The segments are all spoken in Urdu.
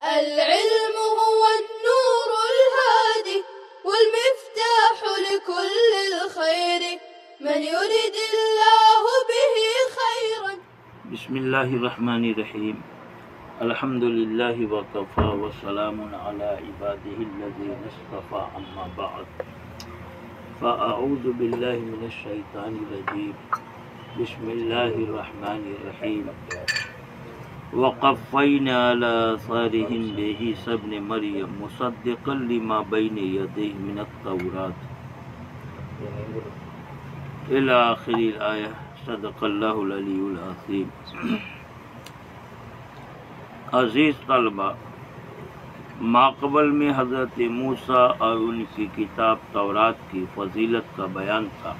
العلم هو النور الهادي والمفتاح لكل الخير من يرد الله به خيرا. بسم اللہ الرحمن الرحیم. الحمد للہ وکفی وسلام علی عبادہ الذین اصطفی، اما بعد فاعوذ باللہ من الشیطان الرجیم. بسم اللہ الرحمن الرحیم. وقفینا علی آثارہم بعیسی ابن مریم مصدقا لما بین یدیہ من التوراۃ الی آخر الآیہ. صدق اللہ العلی العظیم. عزیز طلبہ، ماقبل میں حضرت موسیٰ اور ان کی کتاب تورات کی فضیلت کا بیان تھا.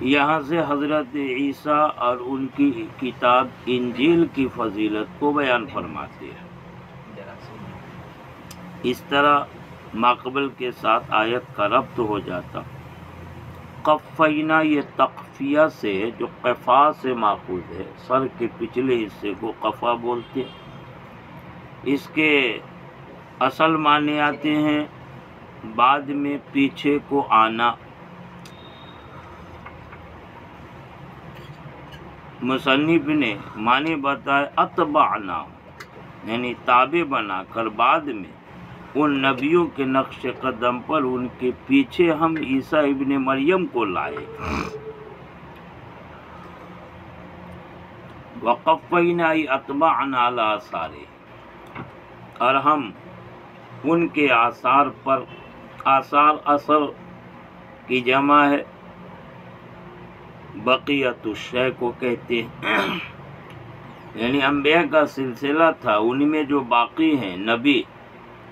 یہاں سے حضرت عیسیٰ اور ان کی کتاب انجیل کی فضیلت کو بیان فرماتے ہیں. اس طرح ماقبل کے ساتھ آیت کا ربط ہو جاتا. قفینا یہ تقفیہ سے جو قفا سے ماخوذ ہے، سر کے پچھلے حصے کو قفا بولتے. اس کے اصل معنی آتے ہیں بعد میں پیچھے کو آنا. مصنف نے معنی بتائے اتبعنا، یعنی تابع بنا کر بعد میں ان نبیوں کے نقش قدم پر ان کے پیچھے ہم عیسیٰ ابن مریم کو لائے. وقفینا اتبعنا علی آثارہم، اور ہم ان کے آثار پر، آثار اثر کی جمع ہے، بقیت الشیء کو کہتے ہیں. یعنی انبیاء کا سلسلہ تھا، ان میں جو باقی ہیں نبی،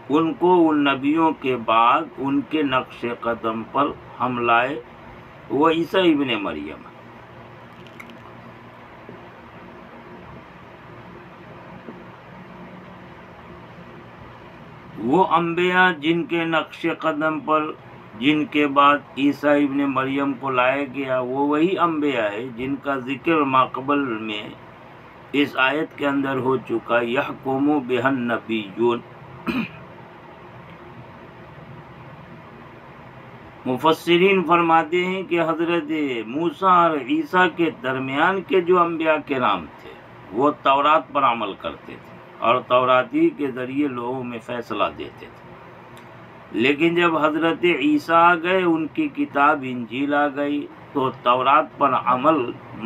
ان کو ان نبیوں کے بعد ان کے نقش قدم پر ہم لائے. وہ عیسیٰ ابن مریم. وہ انبیاء جن کے نقش قدم پر جن کے بعد عیسیٰ ابن مریم کو لایا گیا، وہ وہی انبیاء ہے جن کا ذکر ماقبل میں اس آیت کے اندر ہو چکا. یحکم بہا النبیون. مفسرین فرماتے ہیں کہ حضرت موسیٰ اور عیسیٰ کے درمیان کے جو انبیاء کرام تھے وہ تورات پر عمل کرتے تھے اور توراتی کے ذریعے لوگوں میں فیصلہ دیتے تھے. لیکن جب حضرت عیسیٰ آ گئے، ان کی کتاب انجیل آ گئی، تو تورات پر عمل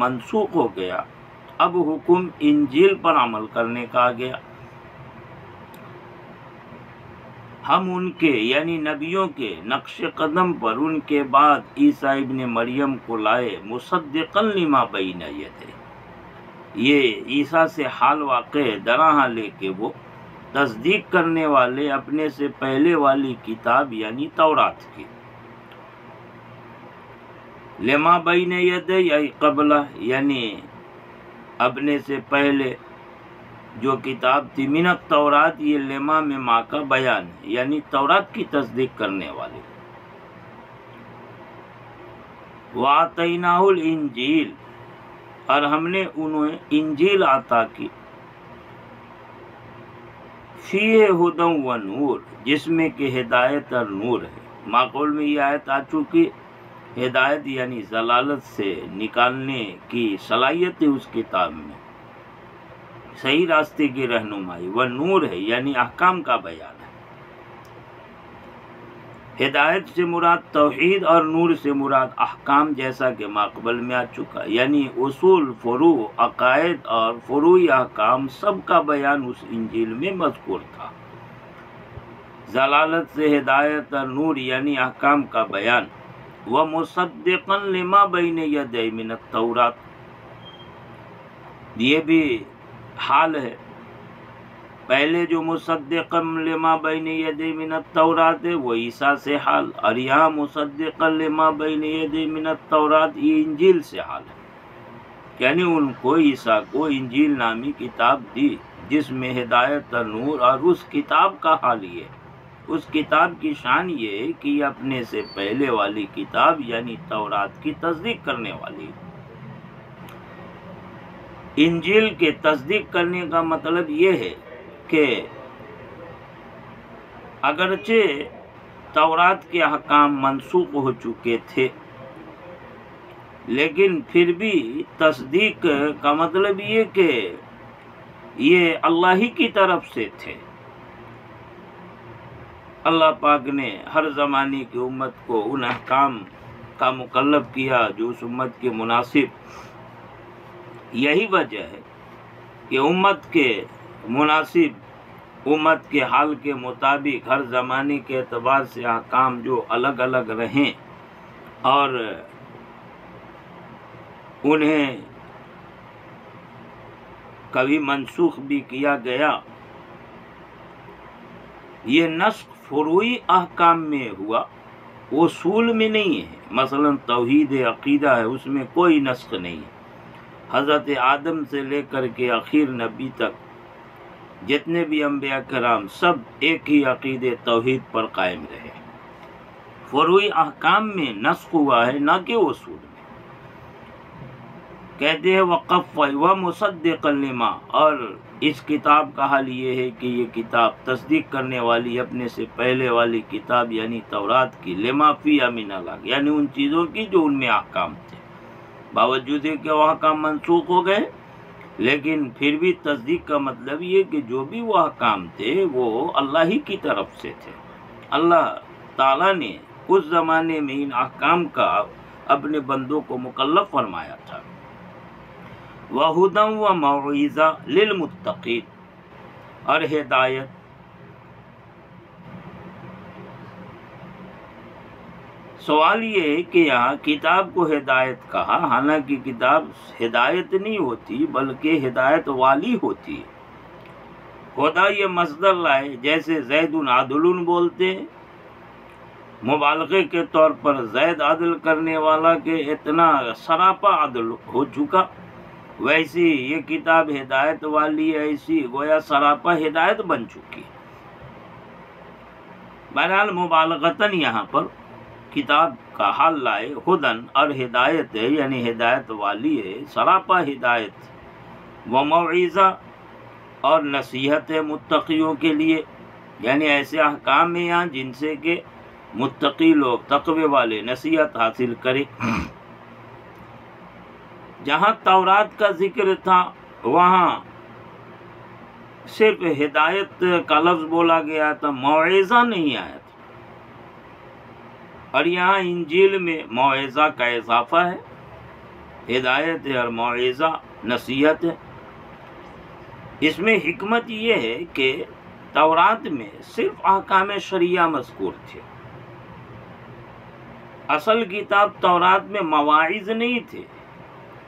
منسوخ ہو گیا. اب حکم انجیل پر عمل کرنے کا آ گیا. ہم ان کے یعنی نبیوں کے نقش قدم پر ان کے بعد عیسیٰ ابن مریم کو لائے، مصدقا لما بین یدیہ. یہ عیسیٰ سے حال واقع درہاں لے کے وہ تصدیق کرنے والے اپنے سے پہلے والی کتاب یعنی تورات کی. لما بین یدیہ ای قبلہ، یعنی اپنے سے پہلے جو کتاب تھی. من التورات، یہ لما میں ماں کا بیان ہے، یعنی تورات کی تصدیق کرنے والے. وآتیناہ الانجیل، اور ہم نے انہیں انجیل عطا کی. فیہ ھدی و نور، جس میں کہ ہدایت اور نور ہے. ماقبل میں یہ آیت آ چکی. ہدایت یعنی ضلالت سے نکالنے کی صلاحیت ہے اس کتاب میں، صحیح راستے کی رہنمائی. وہ نور ہے یعنی احکام کا بیان ہے. ہدایت سے مراد توحید اور نور سے مراد احکام، جیسا کہ ماقبل میں آ چکا. یعنی اصول، فروع، عقائد اور فروعی احکام سب کا بیان اس انجیل میں مذکور تھا. ضلالت سے ہدایت اور نور یعنی احکام کا بیان. وَمُصَدِّقًا لِمَا بَيْنَ يَدَيْهِ مِنَ التَّوْرَاةِ، یہ بھی حال ہے. پہلے جو مصدقا لما بین یدیہ من التورات ہے وہ عیسیٰ سے حال، اور یہاں مصدقا لما بین یدیہ من التورات یہ انجیل سے حال ہے. یعنی ان کو عیسیٰ کو انجیل نامی کتاب دی جس میں ہدایت اور نور، اور اس کتاب کا حال یہ ہے، اس کتاب کی شان یہ ہے کہ یہ اپنے سے پہلے والی کتاب یعنی تورات کی تصدیق کرنے والی ہے. انجیل کے تصدیق کرنے کا مطلب یہ ہے کہ اگرچہ تورات کے احکام منسوخ ہو چکے تھے، لیکن پھر بھی تصدیق کا مطلب یہ کہ یہ اللہ ہی کی طرف سے تھے۔ اللہ پاک نے ہر زمانے کی امت کو ان احکام کا مکلف کیا جو اس امت کے مناسب۔ یہی وجہ ہے کہ امت کے مناسب، امت کے حال کے مطابق ہر زمانے کے اعتبار سے احکام جو الگ الگ رہیں اور انہیں کبھی منسوخ بھی کیا گیا، یہ نسخ فروعی احکام میں ہوا، اصول میں نہیں ہے۔ مثلا توحید عقیدہ ہے، اس میں کوئی نسخ نہیں ہے۔ حضرت آدم سے لے کر کے آخر نبی تک جتنے بھی انبیاء کرام سب ایک ہی عقیدے توحید پر قائم رہے۔ فروعی احکام میں نسخ ہوا ہے، نہ کہ اصول میں۔ کہتے ہیں وقف و مصدقا لما، اور اس کتاب کا حال یہ ہے کہ یہ کتاب تصدیق کرنے والی اپنے سے پہلے والی کتاب یعنی تورات کی، لما فیہا من الحق، یعنی ان چیزوں کی جو ان میں احکام تھے، باوجود ہے کہ وہ احکام منسوخ ہو گئے، لیکن پھر بھی تصدیق کا مطلب یہ کہ جو بھی وہ احکام تھے وہ اللہ ہی کی طرف سے تھے۔ اللہ تعالیٰ نے اس زمانے میں ان احکام کا اپنے بندوں کو مکلف فرمایا تھا۔ وَهُدًى وَمَوْعِظَةً لِلْمُتَّقِينَ، اور ہدایت۔ سوال یہ ہے کہ یہاں کتاب کو ہدایت کہا، حالانکہ کتاب ہدایت نہیں ہوتی بلکہ ہدایت والی ہوتی ہے۔ خدا یہ مصدر لائے، جیسے زید عادل بولتے ہیں مبالغے کے طور پر، زید عدل کرنے والا کہ اتنا سراپا عدل ہو چکا، ویسی یہ کتاب ہدایت والی ہے، ایسی گویا سراپا ہدایت بن چکی۔ بہرحال مبالغتاً یہاں پر کتاب کا حال لائے، ہدن اور ہدایت ہے، یعنی ہدایت والی ہے، سراپا ہدایت، وموعظہ اور نصیحت ہے متقیوں کے لیے، یعنی ایسے احکام ہیں یہاں جن سے کہ متقی لوگ، تقوی والے نصیحت حاصل کرے۔ جہاں تورات کا ذکر تھا وہاں صرف ہدایت کا لفظ بولا گیا تھا، موعظہ نہیں آیا تھا، اور یہاں انجیل میں موعظہ کا اضافہ ہے، ہدایت ہے اور موعظہ نصیحت ہے۔ اس میں حکمت یہ ہے کہ تورات میں صرف احکام شرعیہ مذکور تھے، اصل کتاب تورات میں مواعظ نہیں تھے،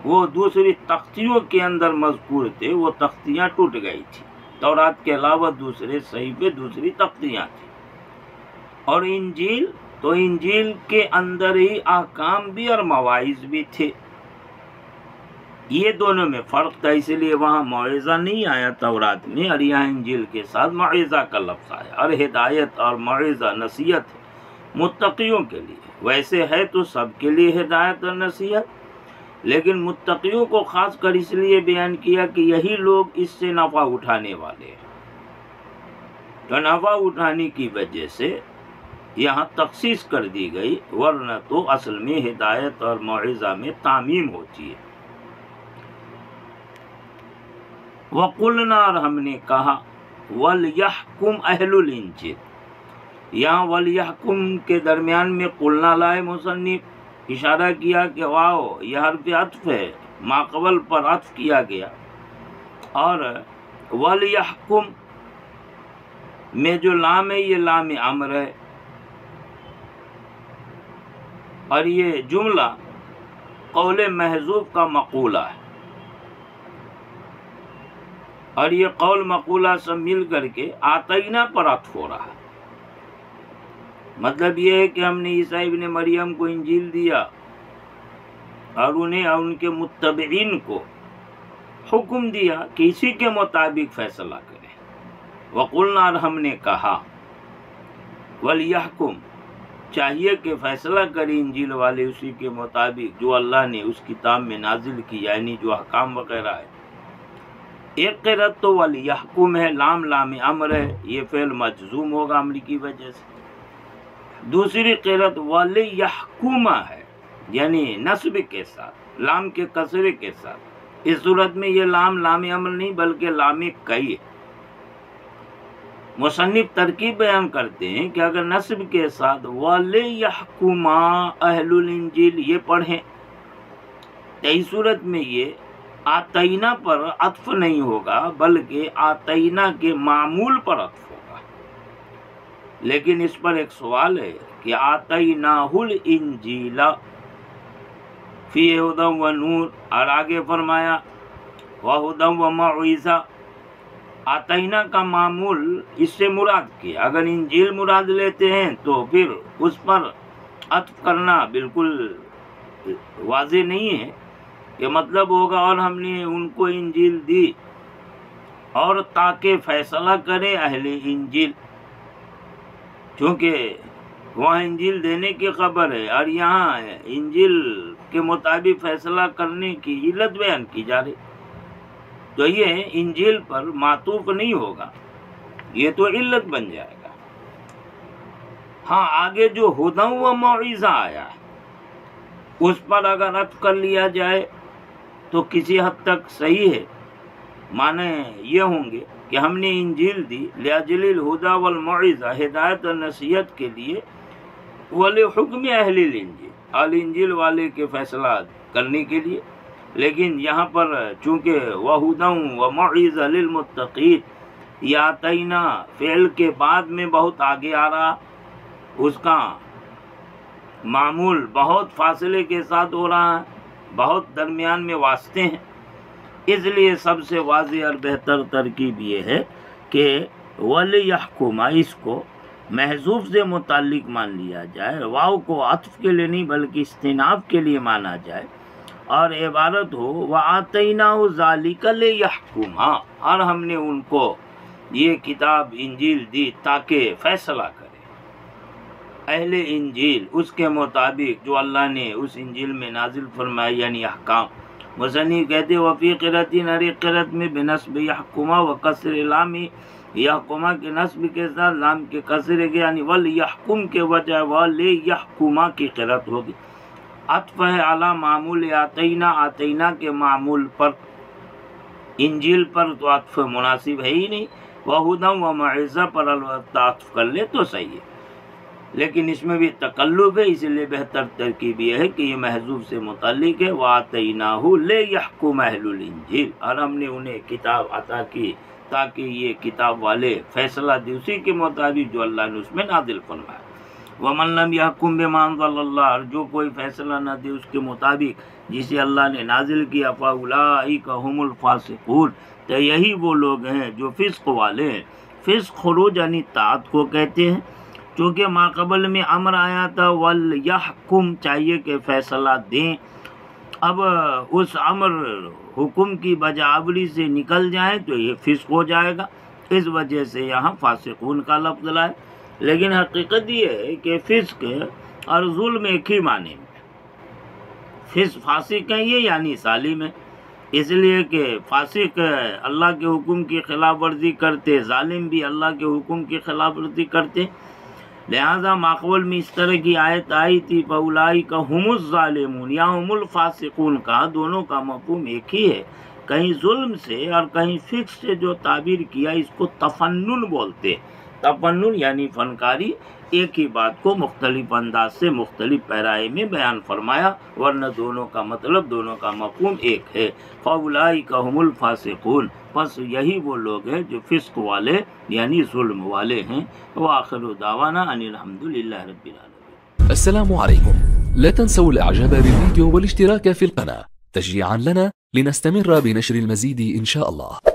وہ دوسری تختیوں کے اندر مذکور تھے، وہ تختیاں ٹوٹ گئی تھی، تورات کے علاوہ دوسرے صحیفے، دوسری تختیاں تھیں۔ اور انجیل تو انجیل کے اندر ہی احکام بھی اور مواعظ بھی تھے، یہ دونوں میں فرق تھا، اس لیے وہاں موعظہ نہیں آیا تورات میں، اور یہاں انجیل کے ساتھ موعظہ کا لفظ آیا۔ اور ہدایت اور موعظہ نصیحت متقیوں کے لیے، ویسے ہے تو سب کے لیے ہدایت اور نصیحت، لیکن متقیوں کو خاص کر اس لیے بیان کیا کہ یہی لوگ اس سے نفع اٹھانے والے ہیں، تو نفع اٹھانے کی وجہ سے یہاں تخصیص کر دی گئی، ورنہ تو اصل میں ہدایت اور موعظہ میں تعمیم ہوتی ہے۔ وَقُلْنَا، اور ہم نے کہا، وَلْيَحْكُمْ أَهْلُ الْإِنْجِيلِ، یہاں وَلْيَحْكُمْ کے درمیان میں قلنا لائے مصنف، اشارہ کیا کہ واو یہ حرف عطف ہے، ماقبل پر عطف کیا گیا، اور وَلْيَحْكُمْ میں جو لام ہے یہ لام امر ہے، اور یہ جملہ قول محذوف کا مقولہ ہے، اور یہ قول مقولہ سب مل کر کے آتینا پر عطف ہو رہا ہے۔ مطلب یہ ہے کہ ہم نے عیسیٰ ابن مریم کو انجیل دیا اور انہیں اور ان کے متبعین کو حکم دیا کہ اسی کے مطابق فیصلہ کریں۔ وقلنا، اور ہم نے کہا، ولیحکم چاہیے کہ فیصلہ کریں انجیل والے اسی کے مطابق جو اللہ نے اس کتاب میں نازل کی، یعنی جو احکام وغیرہ ہے، ایک قرأت تو وَلْيَحْكُمْ ہے، لام لام امر ہے، یہ فعل مجزوم ہوگا امر کی وجہ سے. دوسری قرأت وَلْيَحْكُمَ ہے، یعنی نصب کے ساتھ، لام کے کسرے کے ساتھ. اس صورت میں یہ لام لام امر نہیں بلکہ لام کئی ہے. مصنف ترکیب بیان کرتے ہیں کہ اگر نصب کے ساتھ وَلْيَحْكُمَ أَهْلُ الْإِنْجِيلِ یہ پڑھیں تو اس صورت میں یہ آتینا پر عطف نہیں ہوگا بلکہ آتینا کے معمول پر عطف ہوگا. لیکن اس پر ایک سوال ہے کہ آتیناہ الانجیل فیہ ھدی و نور، اور آگے فرمایا وَھدی وَمَوعِظَۃ. آتینا کا معمول اس سے مراد کیا، اگر انجیل مراد لیتے ہیں تو پھر اس پر عطف کرنا بالکل واضح نہیں ہے. یہ مطلب ہوگا اور ہم نے ان کو انجیل دی اور تاکہ فیصلہ کرے اہل انجیل، چونکہ وہاں انجیل دینے کی خبر ہے اور یہاں انجیل کے مطابق فیصلہ کرنے کی علت بیان کی جا رہی، تو یہ انجیل پر معطوف نہیں ہوگا، یہ تو علت بن جائے گا. ہاں آگے جو ھدی و موعظہ آیا اس پر اگر عطف کر لیا جائے تو کسی حد تک صحیح ہے. معنی یہ ہوں گے کہ ہم نے انجیل دی لأجل الہدی والموعظہ، ہدایت اور نصیحت کے لیے، ولحکم اہل الانجیل، اہل انجیل والے کے فیصلہ کرنے کے لیے. لیکن یہاں پر چونکہ وَھدی وَمَوعِظَۃ لِلْمُتَّقِینَ یہ آتینا فعل کے بعد میں بہت آگے آ رہا، اس کا معمول بہت فاصلے کے ساتھ ہو رہا ہے، بہت درمیان میں واسطے ہیں. اس لیے سب سے واضح اور بہتر ترکیب یہ ہے کہ وَلْيَحْكُمَ اس کو محذوف سے متعلق مان لیا جائے، واو کو عطف کے لیے نہیں بلکہ استئناف کے لیے مانا جائے، اور عبارت ہو وَآتَيْنَاهُ ذَلِكَ لِيَحْكُمَ، اور ہم نے ان کو یہ کتاب انجیل دی تاکہ فیصلہ کرے اہل انجیل اس کے مطابق جو اللہ نے اس انجیل میں نازل فرمایا، یعنی احکام. مصنف کہتے وفی قرأت، ہر ایک قرأت میں بنصب یحکمہ و کسر لام، یحکمہ کے نصب کے ساتھ لام کے کسر کے، یعنی ولیحکم کے وجہ ولیحکمہ کی قرأت ہوگی. عطف ہے علی معمول آتینا، آتینا کے معمول پر، انجیل پر تو عطف مناسب ہے ہی نہیں. وَھدی وَمَوعِظَۃ پر البتہ عطف کر لے تو صحیح ہے، لیکن اس میں بھی تقلب ہے، اس لیے بہتر ترکیب یہ ہے کہ یہ محذوف سے متعلق ہے. وَآتَيْنَاهُ لِيَحْكُمَ أَهْلُ الْإِنْجِيلِ، اور ہم نے انہیں کتاب عطا کی تاکہ یہ کتاب والے فیصلہ دے اسی کے مطابق جو اللہ نے اس میں نازل فرمایا. وَمَن لَّمْ يَحْكُم بِمَا أَنزَلَ اللَّهُ، اور جو کوئی فیصلہ نہ دے اس کے مطابق جسے اللہ نے نازل کیا، فَأُولَٰئِكَ هُمُ الْفَاسِقُونَ، تو یہی وہ لوگ ہیں جو فسق والے ہیں. فسق خروج یعنی طاعت کو کہتے ہیں. چونکہ ماقبل میں امر آیا تھا وَلْيَحْكُم، چاہیے کہ فیصلہ دیں، اب اس امر حکم کی بجاوری سے نکل جائیں تو یہ فسق ہو جائے گا. اس وجہ سے یہاں فاسقون کا لفظ لائے. لیکن حقیقت یہ ہے کہ فسق اور ظلم ایک ہی معنی میں، فسق فاسق ہیں یہ یعنی ظالم ہے، اس لیے کہ فاسق اللہ کے حکم کی خلاف ورزی کرتے، ظالم بھی اللہ کے حکم کی خلاف ورزی کرتے. لہذا ماقبل میں اس طرح کی آیت آئی تھی فَأُولَٰئِكَ هُمُ الظَّالِمُونَ یا هُمُ الْفَاسِقُونَ کا دونوں کا مفہوم ایک ہی ہے. کہیں ظلم سے اور کہیں فسق سے جو تعبیر کیا اس کو تفنن بولتے. تفنن یعنی فنکاری، ایک ہی بات کو مختلف انداز سے مختلف پیرائے میں بیان فرمایا، ورنہ دونوں کا مطلب دونوں کا مفہوم ایک ہے. فَأُولَٰئِكَ هُمُ الْفَاسِقُونَ، پس یہی وہ لوگ ہیں جو فسق والے یعنی ظلم والے ہیں. وآخر دعوانا ان الحمد للہ رب العالمين. السلام عليكم، لا تنسوا الاعجاب بالفيديو والاشتراك في القناة تشجيعا لنا لنستمر بنشر المزيد إن شاء الله.